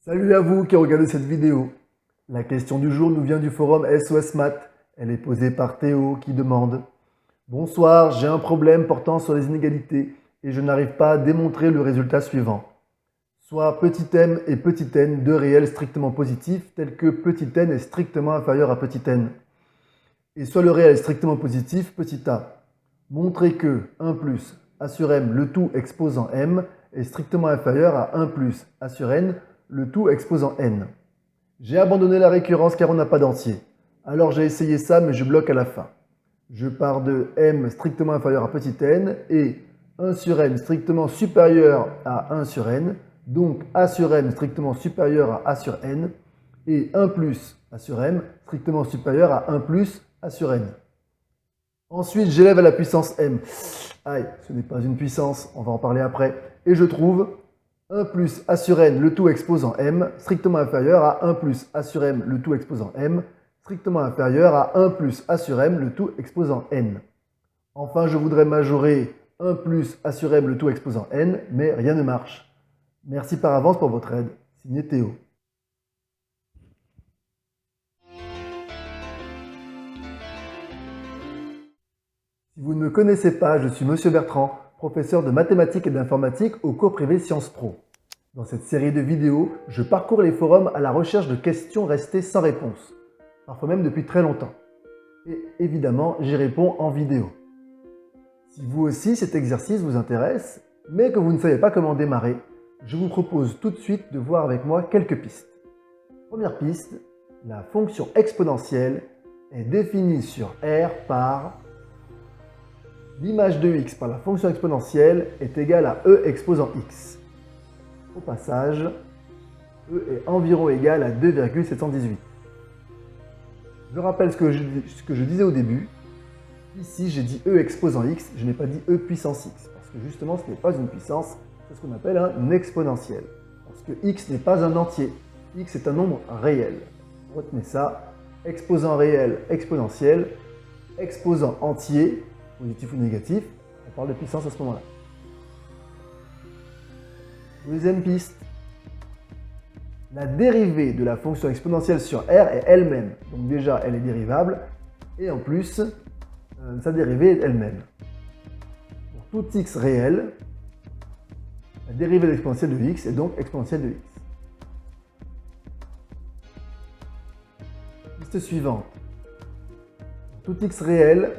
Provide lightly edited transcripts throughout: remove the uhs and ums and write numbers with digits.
Salut à vous qui regardez cette vidéo. La question du jour nous vient du forum SOS Maths. Elle est posée par Théo qui demande: Bonsoir, j'ai un problème portant sur les inégalités et je n'arrive pas à démontrer le résultat suivant. Soit petit m et petit n, deux réels strictement positifs, tels que petit n est strictement inférieur à petit n. Et soit le réel est strictement positif, petit a. Montrer que 1 plus a sur m le tout exposant m est strictement inférieur à 1 plus a sur n le tout exposant n. J'ai abandonné la récurrence car on n'a pas d'entier. Alors j'ai essayé ça mais je bloque à la fin. Je pars de m strictement inférieur à petit n et 1 sur n strictement supérieur à 1 sur n, donc a sur m strictement supérieur à a sur n, et 1 plus a sur m strictement supérieur à 1 plus a sur n. Ensuite, j'élève à la puissance m. Aïe, ce n'est pas une puissance, on va en parler après. Et je trouve 1 plus a sur n le tout exposant m strictement inférieur à 1 plus a sur m le tout exposant m strictement inférieur à 1 plus a sur m le tout exposant n. Enfin, je voudrais majorer 1 plus a sur m le tout exposant n, mais rien ne marche. Merci par avance pour votre aide. Signé Théo. Si vous ne me connaissez pas, je suis Monsieur Bertrand, professeur de mathématiques et d'informatique au cours privé Sciences Pro. Dans cette série de vidéos, je parcours les forums à la recherche de questions restées sans réponse, parfois même depuis très longtemps. Et évidemment, j'y réponds en vidéo. Si vous aussi cet exercice vous intéresse, mais que vous ne savez pas comment démarrer, je vous propose tout de suite de voir avec moi quelques pistes. Première piste, la fonction exponentielle est définie sur R par l'image de x par la fonction exponentielle est égale à e exposant x. Au passage, e est environ égal à 2,718. Je rappelle ce que je disais au début. Ici, j'ai dit e exposant x, je n'ai pas dit e puissance x, parce que justement, ce n'est pas une puissance, c'est ce qu'on appelle un exponentiel. Parce que x n'est pas un entier, x est un nombre réel. Retenez ça, exposant réel, exponentiel, exposant entier, positif ou négatif, on parle de puissance à ce moment-là. Deuxième piste, la dérivée de la fonction exponentielle sur R est elle-même. Donc déjà, elle est dérivable, et en plus, sa dérivée est elle-même. Pour tout x réel, la dérivée de l'exponentielle de x est donc exponentielle de x. Piste suivante. Pour tout x réel,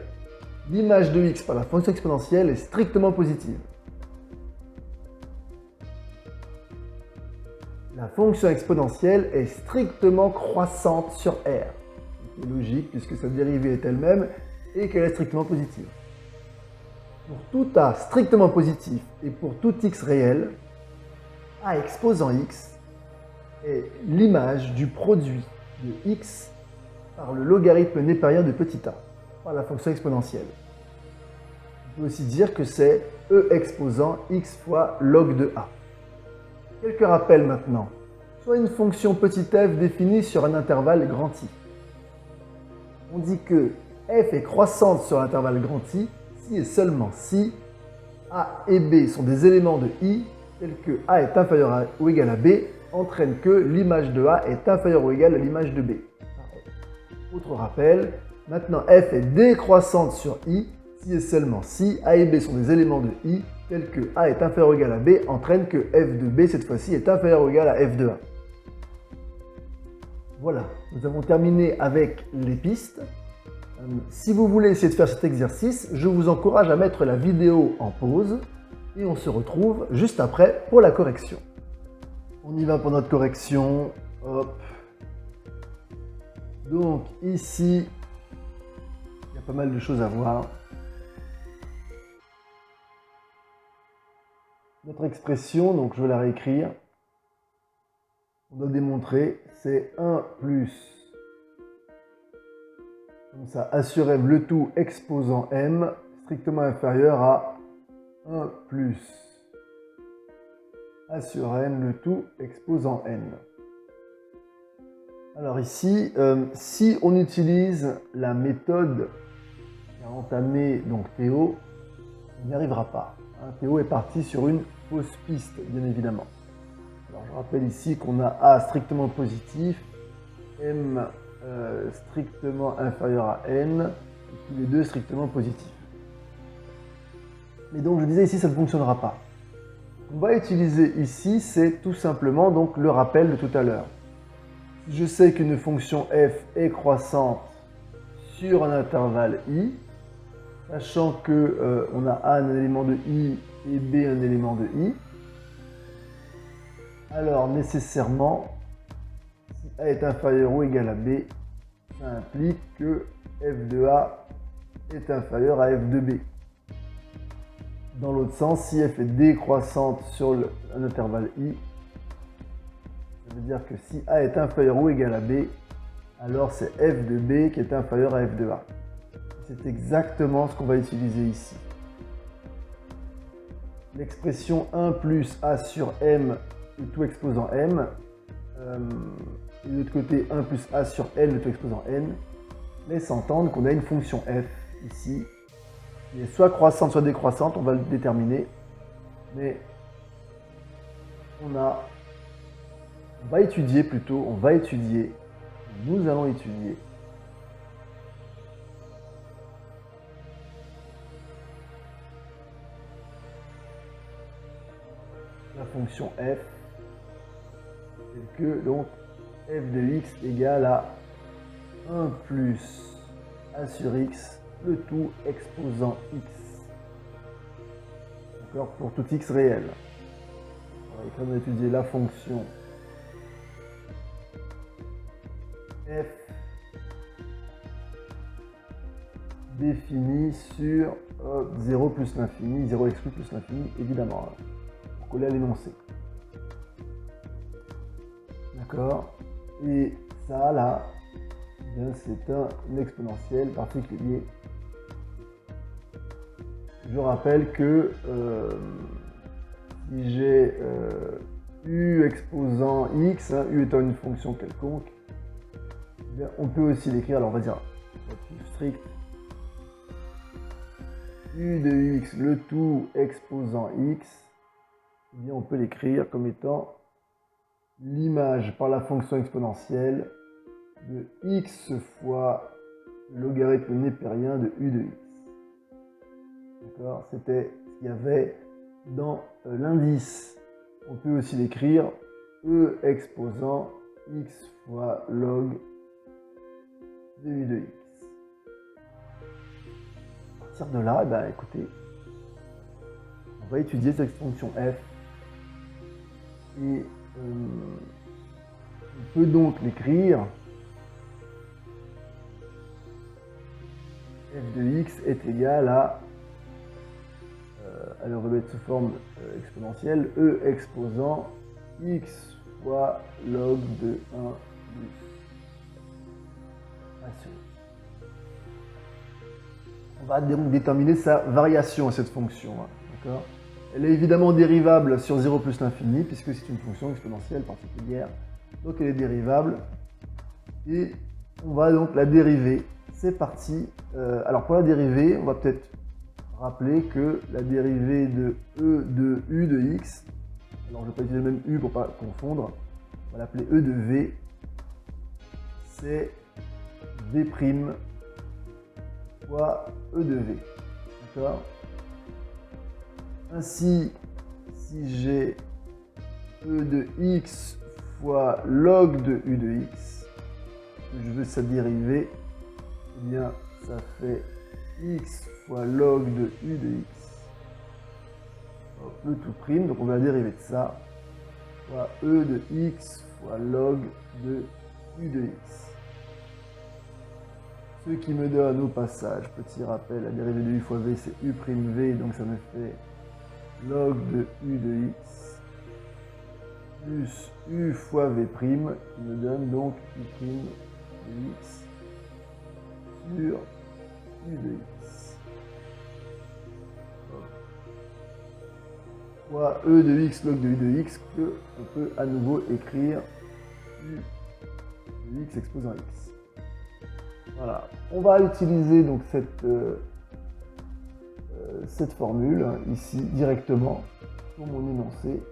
l'image de x par la fonction exponentielle est strictement positive. La fonction exponentielle est strictement croissante sur R. C'est logique puisque sa dérivée est elle-même et qu'elle est strictement positive. Pour tout a strictement positif et pour tout x réel, a exposant x est l'image du produit de x par le logarithme népérien de petit a, par la fonction exponentielle. On peut aussi dire que c'est e exposant x fois log de a. Quelques rappels maintenant. Soit une fonction petit f définie sur un intervalle grand I. On dit que f est croissante sur l'intervalle grand I si et seulement si a et b sont des éléments de i tels que a est inférieur ou égal à b entraîne que l'image de a est inférieure ou égale à l'image de b. Autre rappel, maintenant f est décroissante sur i si et seulement si a et b sont des éléments de i tels que a est inférieur ou égal à b entraîne que f de b cette fois-ci est inférieur ou égal à f de a. Voilà, nous avons terminé avec les pistes. Si vous voulez essayer de faire cet exercice, je vous encourage à mettre la vidéo en pause et on se retrouve juste après pour la correction. On y va pour notre correction. Hop. Donc ici, il y a pas mal de choses à voir. Notre expression, donc je vais la réécrire. On doit démontrer, c'est 1 plus, comme ça, a sur m le tout exposant m strictement inférieur à 1 plus a sur n le tout exposant n. Alors ici, si on utilise la méthode qui a entamé donc Théo, on n'y arrivera pas. Théo est parti sur une fausse piste, bien évidemment. Alors, je rappelle ici qu'on a A strictement positif, M strictement inférieur à N, et tous les deux strictement positifs. Mais donc je disais ici ça ne fonctionnera pas. Ce qu'on va utiliser ici, c'est tout simplement donc le rappel de tout à l'heure. Si je sais qu'une fonction f est croissante sur un intervalle i, sachant que on a A un élément de i et B un élément de i, alors nécessairement, si A est inférieur ou égal à B, ça implique que f de A est inférieur à f de B. Dans l'autre sens, si f est décroissante sur un intervalle i, ça veut dire que si A est inférieur ou égal à B, alors c'est f de B qui est inférieur à f de A. C'est exactement ce qu'on va utiliser ici. L'expression 1 plus A sur M, le tout exposant M, et de l'autre côté 1 plus A sur N, le tout exposant N, laisse entendre qu'on a une fonction f ici, qui est soit croissante, soit décroissante, on va le déterminer, mais on va étudier, nous allons étudier la fonction f, telle que donc f de x égale à 1 plus a sur x, le tout exposant x. D'accord, pour tout x réel. On va étudier la fonction f définie sur 0 plus l'infini, 0 exclu plus l'infini, évidemment, pour coller à l'énoncé. D'accord? Et ça, là, c'est un exponentiel particulier. Je rappelle que si j'ai u exposant x, u étant une fonction quelconque, eh bien, on peut aussi l'écrire, alors on va dire plus strict, u de x, le tout exposant x, eh bien, on peut l'écrire comme étant l'image par la fonction exponentielle de x fois logarithme népérien de u de x. D'accord? C'était ce qu'il y avait dans l'indice. On peut aussi l'écrire e exposant x fois log de u de x. À partir de là, ben, écoutez, on va étudier cette fonction f et on peut donc l'écrire f de x est égal à, alors on va mettre sous forme exponentielle, e exposant x fois log de 1 plus a sur x. On va donc déterminer sa variation à cette fonction. D'accord ? Elle est évidemment dérivable sur 0 plus l'infini, puisque c'est une fonction exponentielle particulière. Donc elle est dérivable. Et on va donc la dériver. C'est parti. Alors pour la dériver, on va peut-être rappeler que la dérivée de e de u de x, alors je ne vais pas utiliser le même u pour ne pas confondre, on va l'appeler e de v, c'est v' fois e de v. D'accord ? Ainsi, si j'ai e de x fois log de u de x, que je veux sa dérivée, eh bien ça fait x fois log de u de x, le tout prime, donc on va la dériver de ça, fois e de x fois log de u de x. Ce qui me donne au passage, petit rappel, la dérivée de u fois v c'est u', donc ça me fait log de u de x plus u fois v', qui me donne donc u' de x sur u de x. Fois e de x log de u de x, que on peut à nouveau écrire u de x exposant x. Voilà, on va utiliser donc cette formule ici directement sur mon énoncé.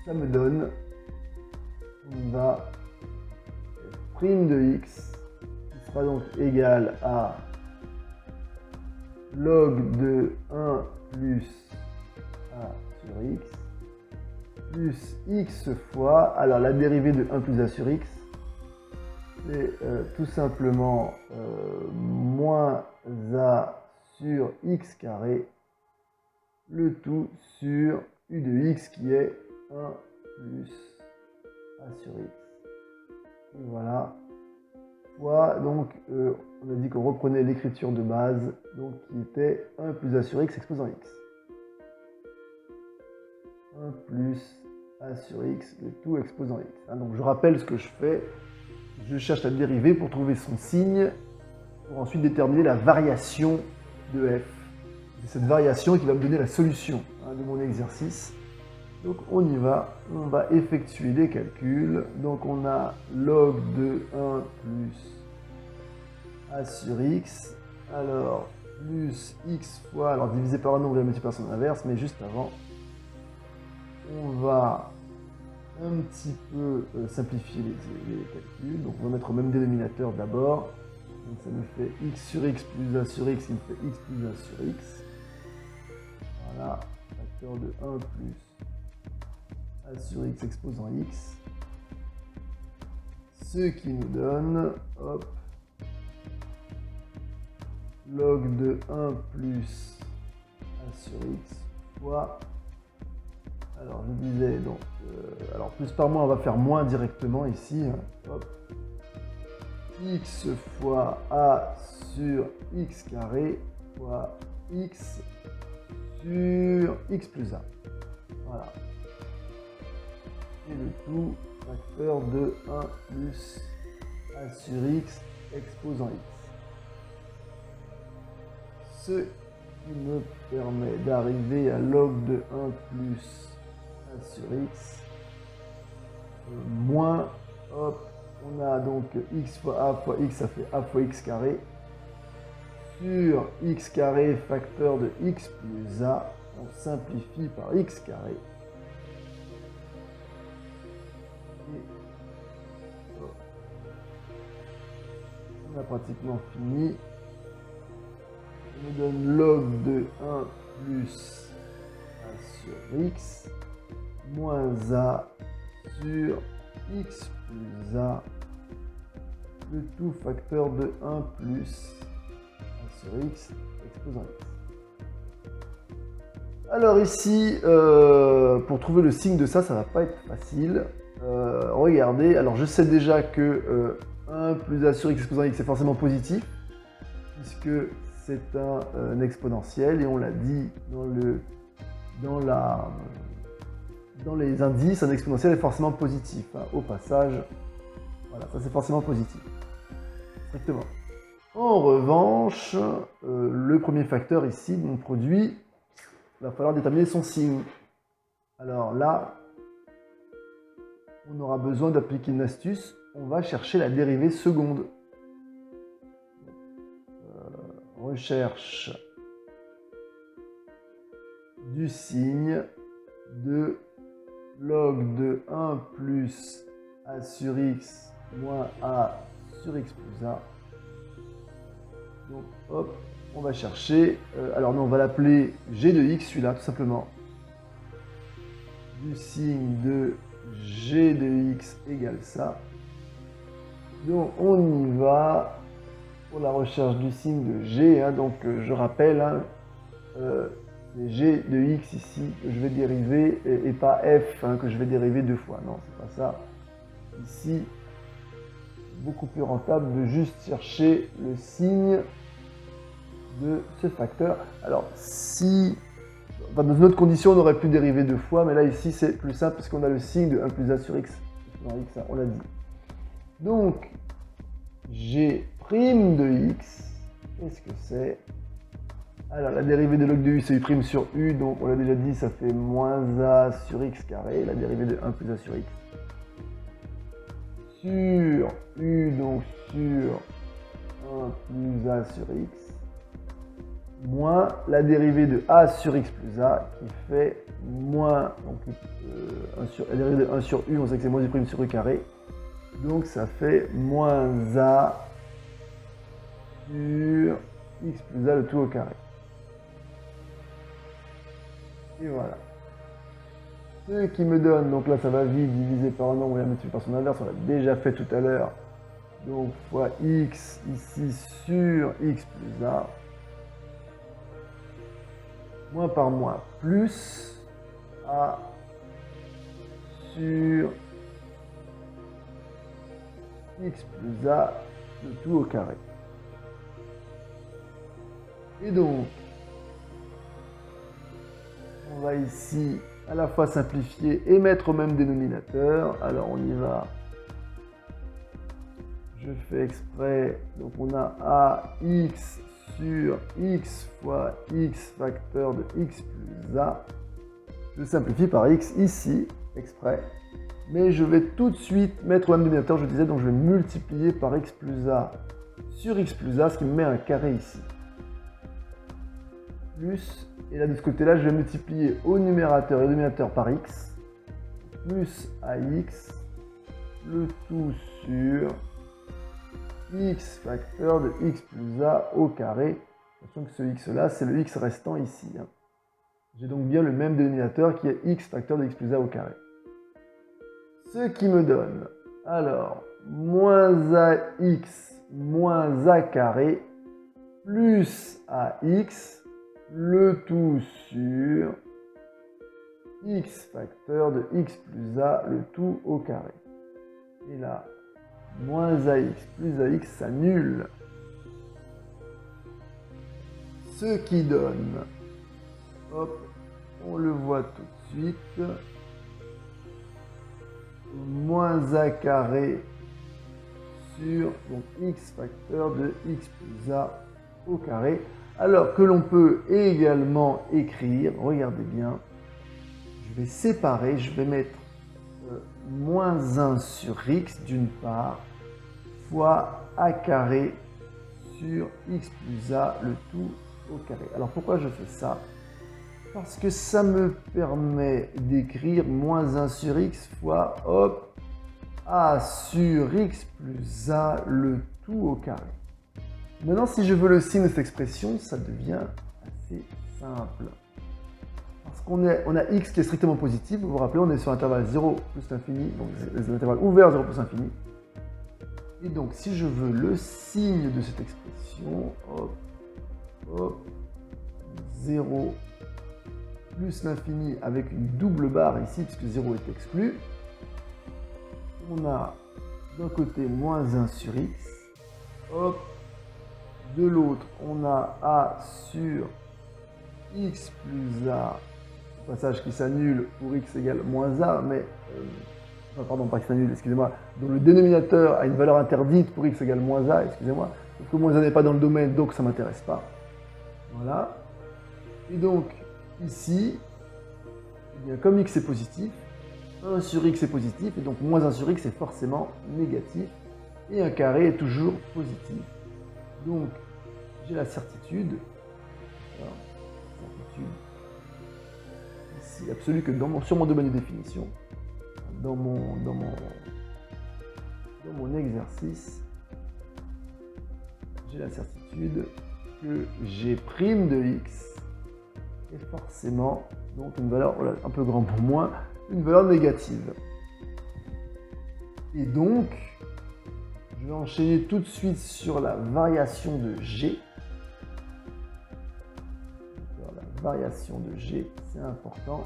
ça me donne, on va f' de x, qui sera donc égal à log de 1 plus a sur x, plus x fois, alors la dérivée de 1 plus a sur x, c'est tout simplement moins a sur x carré, le tout sur u de x qui est 1 plus a sur x. Et voilà, fois, donc on a dit qu'on reprenait l'écriture de base, donc qui était 1 plus a sur x exposant x. 1 plus a sur x, le tout exposant x. Donc je rappelle ce que je fais, je cherche la dérivée pour trouver son signe, pour ensuite déterminer la variation de f. C'est cette variation qui va me donner la solution de mon exercice. Donc on y va, on va effectuer des calculs. Donc on a log de 1 plus a sur x, alors plus x fois, alors divisé par un nombre et multiplié par son inverse, mais juste avant, on va un petit peu simplifier les calculs. Donc on va mettre au même dénominateur d'abord. Donc ça me fait x sur x plus a sur x, il me fait x plus a sur x. Voilà, facteur de 1 plus a sur x exposant x. Ce qui nous donne, hop, log de 1 plus a sur x fois, alors je disais donc, alors plus par moins on va faire moins directement ici, hop, x fois a sur x carré fois x sur x plus a. Voilà. Et le tout facteur de 1 plus a sur x exposant x. Ce qui me permet d'arriver à log de 1 plus a sur x moins, hop, on a donc x fois x, ça fait a fois x carré, sur x carré facteur de x plus a, on simplifie par x carré. Et hop, on a pratiquement fini. On me donne log de 1 plus a sur x moins a sur x plus a, le tout facteur de 1 plus a sur x exposant x. Alors ici, pour trouver le signe de ça, ça va pas être facile. Regardez, alors je sais déjà que 1 plus a sur x exposant x est forcément positif, puisque c'est un exponentiel, et on l'a dit dans les indices, un exponentiel est forcément positif. Au passage, voilà, ça c'est forcément positif. Strictement. En revanche, le premier facteur ici de mon produit, il va falloir déterminer son signe. Alors là, on aura besoin d'appliquer une astuce. On va chercher la dérivée seconde. Recherche du signe de log de 1 plus a sur x moins a sur x plus a. Donc hop, on va chercher, alors non, on va l'appeler g de x, celui-là, tout simplement. Du signe de g de x égale ça. Donc on y va pour la recherche du signe de g, donc je rappelle, c'est g de x ici que je vais dériver et pas f que je vais dériver deux fois. Non, c'est pas ça. Ici, beaucoup plus rentable de juste chercher le signe de ce facteur. Alors, si dans une autre condition, on aurait pu dériver deux fois, mais là, ici, c'est plus simple parce qu'on a le signe de 1 plus a sur x. On l'a dit. Donc, g' de x, qu'est-ce que c'est? Alors, la dérivée de log de u, c'est u' sur u, donc on l'a déjà dit, ça fait moins a sur x carré, la dérivée de 1 plus a sur x. Sur u, donc sur 1 plus a sur x. moins la dérivée de a sur x plus a qui fait moins, donc, la dérivée de 1 sur u, on sait que c'est moins u' sur u carré. Donc ça fait moins a sur x plus a le tout au carré. Et voilà. Ce qui me donne, donc là ça va vite, divisé par un nombre, on va multiplier par son inverse, on l'a déjà fait tout à l'heure. Donc fois x ici sur x plus a. Moins par moins, plus a sur x plus a, le tout au carré. Et donc, on va ici à la fois simplifier et mettre au même dénominateur. Alors on y va. Je fais exprès. Donc on a ax sur x fois x facteur de x plus a. Je simplifie par x ici, exprès. Mais je vais tout de suite mettre au même dénominateur, je disais, donc je vais multiplier par x plus a sur x plus a, ce qui me met un carré ici. Plus, et là de ce côté-là, je vais multiplier au numérateur et au dénominateur par x, plus ax, le tout sur x facteur de x plus a au carré. Attention que ce x-là, c'est le x restant ici. J'ai donc bien le même dénominateur qui est x facteur de x plus a au carré. Ce qui me donne, alors, moins ax moins a carré plus ax, le tout sur x facteur de x plus a, le tout au carré. Et là, moins ax plus ax s'annule. Ce qui donne, hop, on le voit tout de suite, moins a carré sur donc, x facteur de x plus a au carré. Alors que l'on peut également écrire, regardez bien, je vais séparer, je vais mettre moins 1 sur x d'une part, fois a carré sur x plus a, le tout au carré. Alors pourquoi je fais ça? Parce que ça me permet d'écrire moins 1 sur x fois, hop, a sur x plus a, le tout au carré. Maintenant, si je veux le signe de cette expression, ça devient assez simple. Parce qu'on a x qui est strictement positif, vous vous rappelez, on est sur l'intervalle 0 plus l'infini, donc l'intervalle ouvert 0 plus l'infini. Et donc, si je veux le signe de cette expression, hop, hop, 0 plus l'infini avec une double barre ici, puisque 0 est exclu, on a d'un côté moins 1 sur x, hop, de l'autre, on a a sur x plus a, passage qui s'annule pour x égale moins a, mais, pardon, pas qui s'annule, excusez-moi, dont le dénominateur a une valeur interdite pour x égale moins a, excusez-moi, sauf que moins a n'est pas dans le domaine, donc ça ne m'intéresse pas. Voilà. Et donc, ici, eh bien, comme x est positif, 1 sur x est positif, et donc moins 1 sur x est forcément négatif, et un carré est toujours positif. Donc, j'ai la certitude, ici absolue que sur mon domaine de définition, dans mon exercice, j'ai la certitude que g' de x est forcément donc une valeur un peu grand pour moi, une valeur négative. Et donc, je vais enchaîner tout de suite sur la variation de g. La variation de g, c'est important.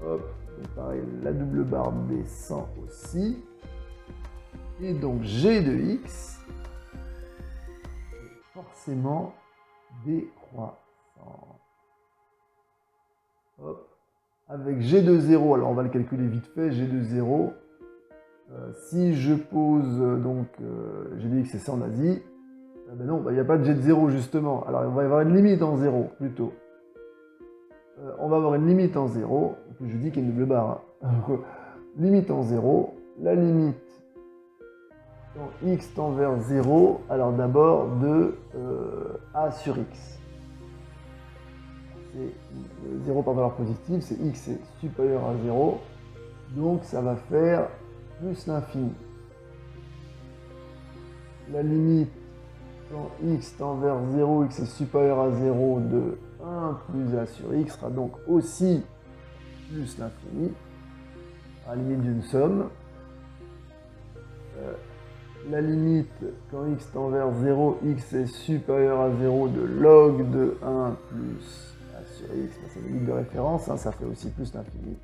Hop, donc pareil, la double barre descend aussi. Et donc g de x est forcément décroissant. Hop. Avec g de 0, alors on va le calculer vite fait, g de 0. Si je pose donc g de x, c'est ça on a dit, ben non, il n'y a pas de g de 0 justement. Alors on va y avoir une limite en 0 plutôt. On va avoir une limite en 0, je dis qu'il y a une double barre. Hein. Limite en 0, la limite quand x tend vers 0, alors d'abord de a sur x. c'est 0 par valeur positive, c'est x est supérieur à 0, donc ça va faire plus l'infini. La limite quand x tend vers 0, x est supérieur à 0 de 1 plus a sur x sera donc aussi plus l'infini, à la limite d'une somme. La limite quand x tend vers 0, x est supérieur à 0 de log de 1 plus a sur x, c'est la limite de référence, hein, ça fait aussi plus l'infini.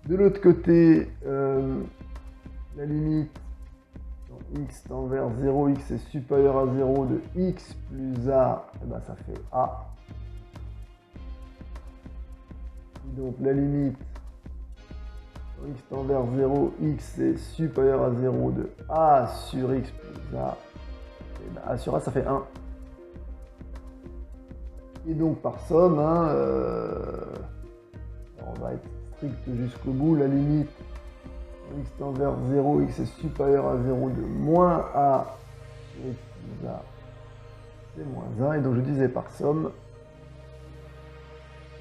De l'autre côté, la limite quand x tend vers 0, x est supérieur à 0 de x plus a, et ben ça fait a. Et donc la limite quand x tend vers 0, x est supérieur à 0 de a sur x plus a, et ben a sur a ça fait 1. Et donc par somme, hein, on va être strict jusqu'au bout, la limite quand x tend vers 0, x est supérieur à 0 de moins a sur x plus a, c'est moins 1, et donc je disais par somme,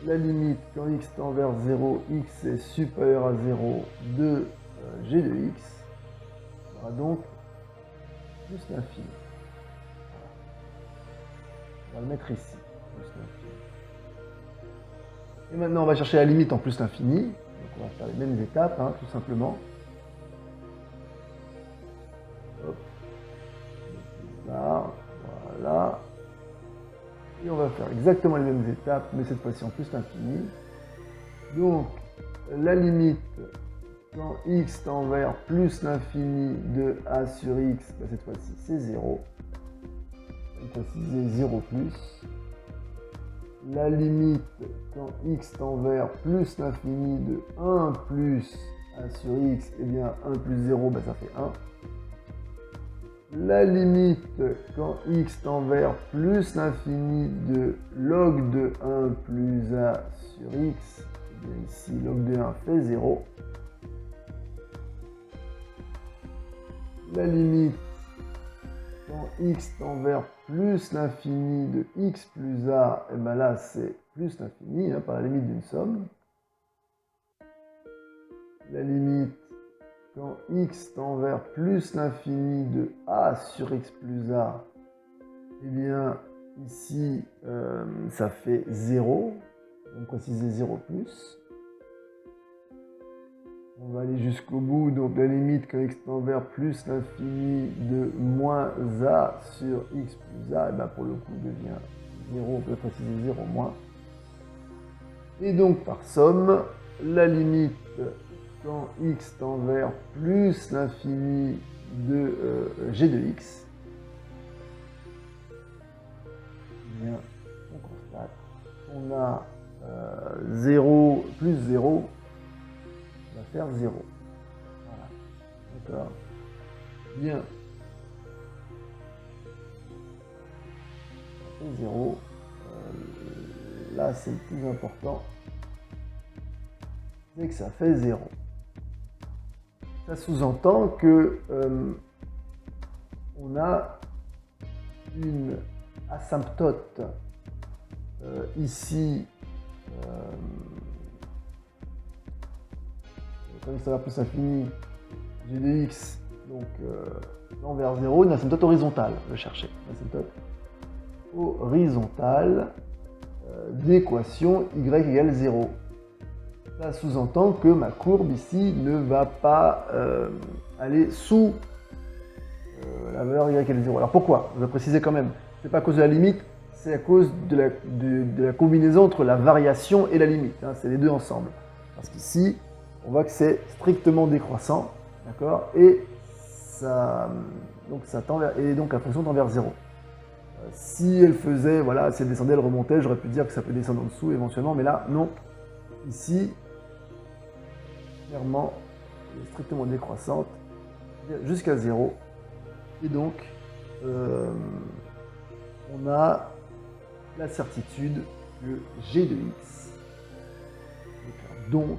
la limite quand x tend vers 0, x est supérieur à 0 de g de x sera donc plus l'infini. On va le mettre ici, plus l'infini. Et maintenant on va chercher la limite en plus l'infini, donc on va faire les mêmes étapes, hein, tout simplement. Hop. Là, voilà. Et on va faire exactement les mêmes étapes, mais cette fois-ci en plus l'infini. Donc, la limite quand x tend vers plus l'infini de a sur x, ben cette fois-ci c'est 0. Cette fois-ci c'est 0 plus. La limite quand x tend vers plus l'infini de 1 plus a sur x, et bien 1 plus 0, ben ça fait 1. La limite quand x tend vers plus l'infini de log de 1 plus a sur x, et bien ici log de 1 fait 0. La limite quand x tend vers plus l'infini de x plus a, et bien là c'est plus l'infini, hein, par la limite d'une somme. La limite quand x tend vers plus l'infini de a sur x plus a, eh bien ici ça fait 0, donc préciser 0 plus. On va aller jusqu'au bout, donc la limite quand x tend vers plus l'infini de moins a sur x plus a, et bien pour le coup devient 0, on peut préciser 0 moins. Et donc par somme, la limite quand x tend vers plus l'infini de g de x, eh bien, on constate qu'on a 0 plus 0 va faire 0. Voilà. D'accord. Bien. Ça fait 0. Là, c'est le plus important. C'est que ça fait 0. Ça sous-entend que on a une asymptote ici, comme ça va plus l'infini, g de x, donc tend vers 0, une asymptote horizontale, je cherchais, une asymptote horizontale d'équation y égale 0. Ça sous-entend que ma courbe ici ne va pas aller sous la valeur y égale 0. Alors pourquoi? Je vais préciser quand même. C'est pas à cause de la limite, c'est à cause de la combinaison entre la variation et la limite. Hein, c'est les deux ensemble. Parce qu'ici, on voit que c'est strictement décroissant, d'accord? Et ça, donc ça tend vers, et donc la fonction tend vers 0. Si elle faisait, voilà, si elle descendait, elle remontait, j'aurais pu dire que ça peut descendre en dessous éventuellement, mais là, non. Ici, clairement, elle est strictement décroissante jusqu'à 0. Et donc, on a la certitude que g de x, donc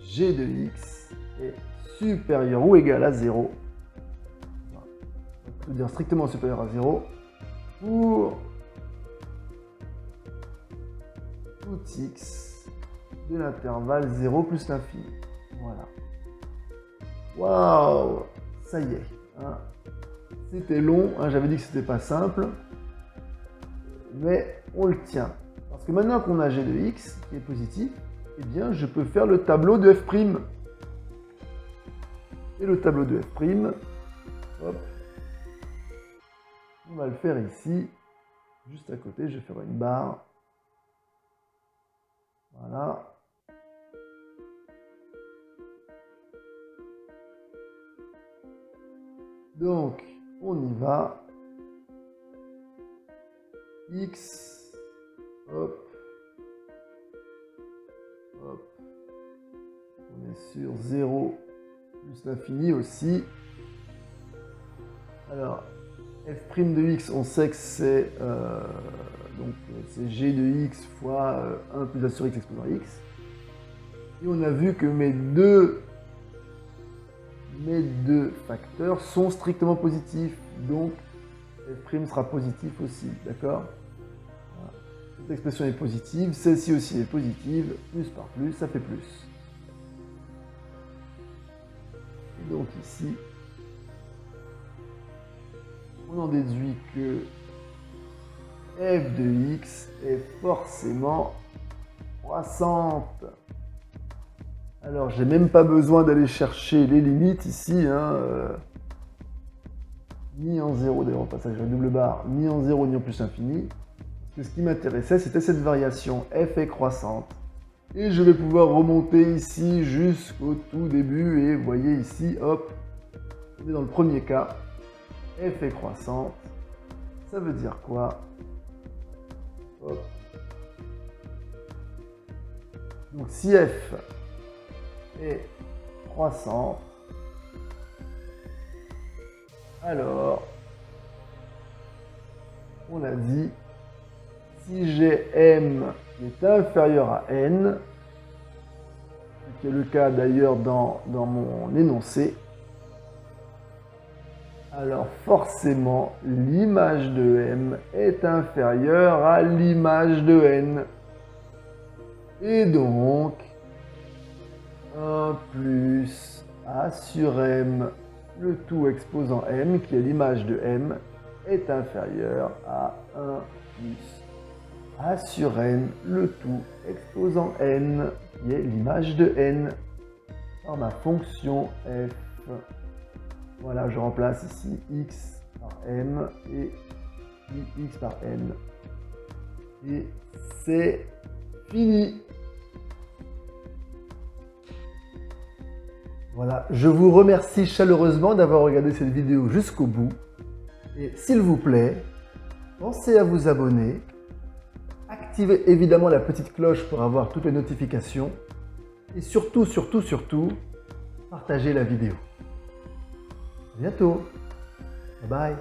g de x est supérieur ou égal à 0. On peut dire strictement supérieur à 0 pour tout x de l'intervalle 0 plus l'infini. Voilà. Waouh! Ça y est. Hein. C'était long, hein, j'avais dit que c'était pas simple. Mais on le tient. Parce que maintenant qu'on a g de x qui est positif, eh bien je peux faire le tableau de f'. Et le tableau de f', hop, on va le faire ici, juste à côté, je vais faire une barre. Voilà. Donc, on y va. X, hop, hop, on est sur 0 plus l'infini aussi. Alors, f' de x, on sait que c'est g de x fois 1 plus 1 sur x exposant x. Et on a vu que mes deux facteurs sont strictement positifs. Donc, f' sera positif aussi, d'accord? Voilà. Cette expression est positive, celle-ci aussi est positive, plus par plus, ça fait plus. Et donc ici, on en déduit que f de x est forcément croissante. Alors, j'ai même pas besoin d'aller chercher les limites ici, hein, ni en 0, d'ailleurs au passage, la double barre, ni en 0, ni en plus infini. Parce que ce qui m'intéressait, c'était cette variation f est croissante. Et je vais pouvoir remonter ici jusqu'au tout début. Et vous voyez ici, hop, on est dans le premier cas, f est croissante. Ça veut dire quoi? Hop. Donc si f est croissante, alors, on a dit, si j'ai m qui est inférieur à n, ce qui est le cas d'ailleurs dans mon énoncé, alors forcément, l'image de m est inférieure à l'image de n. Et donc, 1 plus a sur m, le tout exposant m, qui est l'image de m, est inférieur à 1 plus a sur n, le tout exposant n, qui est l'image de n, par ma fonction f. Voilà, je remplace ici x par m et x par n. Et c'est fini. Voilà, je vous remercie chaleureusement d'avoir regardé cette vidéo jusqu'au bout. Et s'il vous plaît, pensez à vous abonner. Activez évidemment la petite cloche pour avoir toutes les notifications. Et surtout, partagez la vidéo. À bientôt. Bye bye.